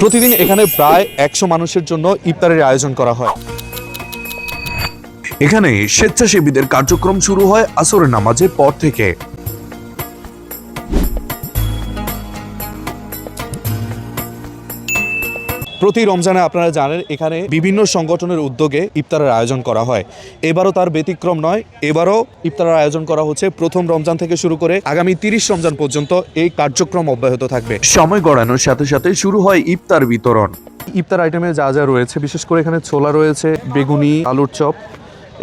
প্রতিদিন এখানে প্রায় 100 মানুষের জন্য ইফতারের আয়োজন করা হয়। এখানে স্বেচ্ছাসেবীদের কার্যক্রম শুরু হয় আসরের নামাজের পর থেকে। প্রতি রমজানে আপনারা জানেন এখানে বিভিন্ন সংগঠনের উদ্যোগে ইফতারের আয়োজন করা হয়। এবারও তার ব্যতিক্রম নয়। এবারও ইফতারের আয়োজন করা হচ্ছে প্রথম রমজান থেকে শুরু করে আগামী 30 রমজান পর্যন্ত এই কার্যক্রম অব্যাহত থাকবে। সময় গড়ানোর সাথে সাথে শুরু হয় ইফতার বিতরণ। ইফতার আইটেমে যা যা রয়েছে, বিশেষ করে এখানে ছোলা রয়েছে, বেগুনি, আলুর চপ,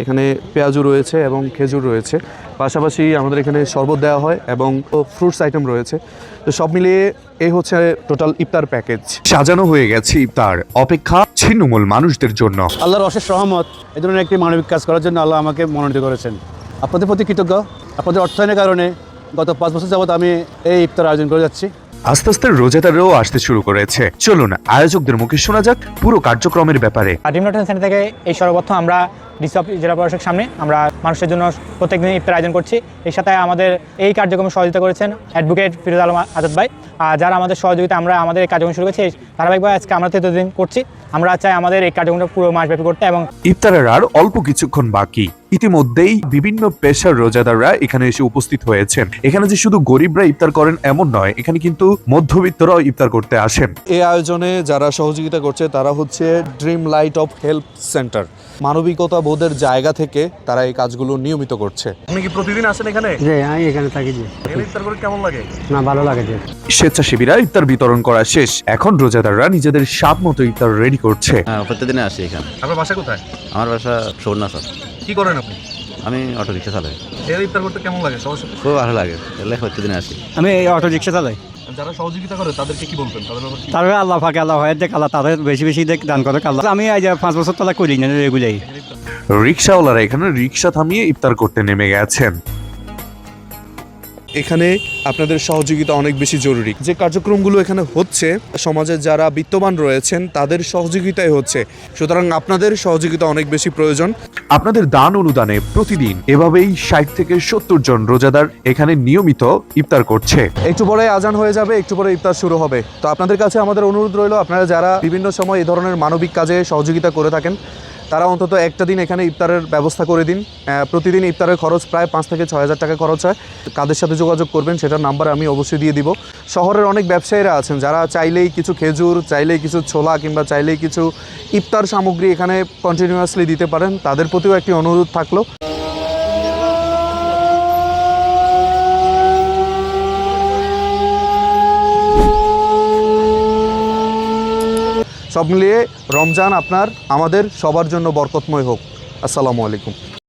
এখানে পেঁয়াজু রয়েছে এবং খেজুর রয়েছে। পাশাপাশি আমাদের এখানে শরবত দেওয়া হয় এবং ফ্রুটস আইটেম রয়েছে। তো সব মিলিয়ে এই হচ্ছে টোটাল ইফতার প্যাকেজ। সাজানো হয়ে গেছে ইফতার, অপেক্ষা ছিন্নমূল মানুষদের জন্য। আল্লাহর অশেষ রহমত, এই ধরনের একটি মানবিক কাজ করার জন্য আল্লাহ আমাকে মনোনীত করেছেন। আপনাদের প্রতি কৃতজ্ঞ। আপনাদের অর্থায়নের কারণে গত 5 বছর যাবৎ আমি এই ইফতার আয়োজন করে যাচ্ছি। আস্তে আস্তে রোজাদাররাও আসতে শুরু করেছে। চলুন আয়োজকদের মুখে শোনা যাক পুরো কার্যক্রমের ব্যাপারে। ডিমনটন সেন্টার থেকে এই সর্বপ্রথম আমরা ডিসি অফিস জেলা প্রশাসকের সামনে আমরা মানুষের জন্য প্রত্যেকদিন ইফতার আয়োজন করছি। এর সাথে আমাদের এই কার্যক্রমে সহযোগিতা করেছেন অ্যাডভোকেট ফিরোজ আলম আজাদ ভাই, যারা আমাদের সহযোগিতা আমরা আমাদের এই কার্যক্রম শুরু করেছি। ধারাবাহিকভাবে আজকে আমরা 13 দিন করছি। আমরা চাই আমাদের এই কার্যক্রমটা পুরো মাসব্যাপী করতে। এবং ইফতারের আর অল্প কিছুক্ষণ বাকি। ইতিমধ্যেই বিভিন্ন পেশার রোজাদাররা এখানে এসে উপস্থিত হয়েছেন। এখানে যে শুধু গরিবরা ইফতার করেন এমন নয়, এখানে কিন্তু মধ্যবিত্তরাও ইফতার করতে আসেন। এই আয়োজনে যারা সহযোগিতা করছে তারা হচ্ছে dream light off help centre. মানবিকতা বোধের জায়গা থেকে তারা এই কাজগুলো নিয়মিত করছে। আপনি কি প্রতিদিন আসেন এখানে? জি, আমি এখানে থাকি। জি, এখানে ইফতার করে কেমন লাগে? না, ভালো লাগে। জি, স্বেচ্ছাসেবীরা ইফতার বিতরণ করা শেষ। এখন রোজাদাররা নিজেদের স্বাদ মতো ইফতার রেডি করছে। প্রতিদিনে আসি এখানে। আপনার বাসা কোথায়? আমার বাসা সৌরনা স্যার। কি করেন আপনি? আমি অটো রিক্সা চালাই। এর ইফতার করতে কেমন লাগে সবার সাথে? খুব ভালো লাগে, এলে প্রতিদিনে আসি। আমি এই অটো রিক্সা চালাই। যারা সহযোগিতা করে তাদেরকে কি বলবেন? তাদের ব্যাপারে কি? তারপরে আল্লাহ ফাঁকে আল্লাহ হয় দেখ, আল্লাহ তাদের বেশি বেশি দেখ দান করে আল্লাহ। আমি এই যে 5 বছর তলা করি না রেগুলাই। রিক্সাওয়ালারা এখানে রিক্সা থামিয়ে ইফতার করতে নেমে গেছেন। এখানে আপনাদের সহযোগিতা অনেক বেশি জরুরি। যে কার্যক্রমগুলো এখানে হচ্ছে সমাজে যারা বিত্তবান রয়েছেন তাদের সহযোগিতাই হচ্ছে, সুতরাং আপনাদের সহযোগিতা অনেক বেশি প্রয়োজন। আপনাদের দান অনুদানে প্রতিদিন এভাবেই 60 থেকে 70 জন রোজাদার এখানে নিয়মিত ইফতার করছে। একটু পরে আজান হয়ে যাবে, একটু পরে ইফতার শুরু হবে। তো আপনাদের কাছে আমাদের অনুরোধ রইল, আপনারা যারা বিভিন্ন সময় এই ধরনের মানবিক কাজে সহযোগিতা করে থাকেন তারা অন্তত একটা দিন এখানে ইফতারের ব্যবস্থা করে দিন। প্রতিদিন ইফতারের খরচ প্রায় 5 থেকে 6 হাজার টাকা খরচ হয়। কাদের সাথে যোগাযোগ করবেন সেটার নাম্বার আমি অবশ্যই দিয়ে দিব। শহরের অনেক ব্যবসায়ীরা আছেন যারা চাইলেই কিছু খেজুর, চাইলেই কিছু ছোলা কিংবা চাইলেই কিছু ইফতার সামগ্রী এখানে কন্টিনিউয়াসলি দিতে পারেন। তাদের প্রতিও একটি অনুরোধ থাকলো। সব মিলিয়ে রমজান আমাদের সবার জন্য বরকতময় হোক। আসসালামু আলাইকুম।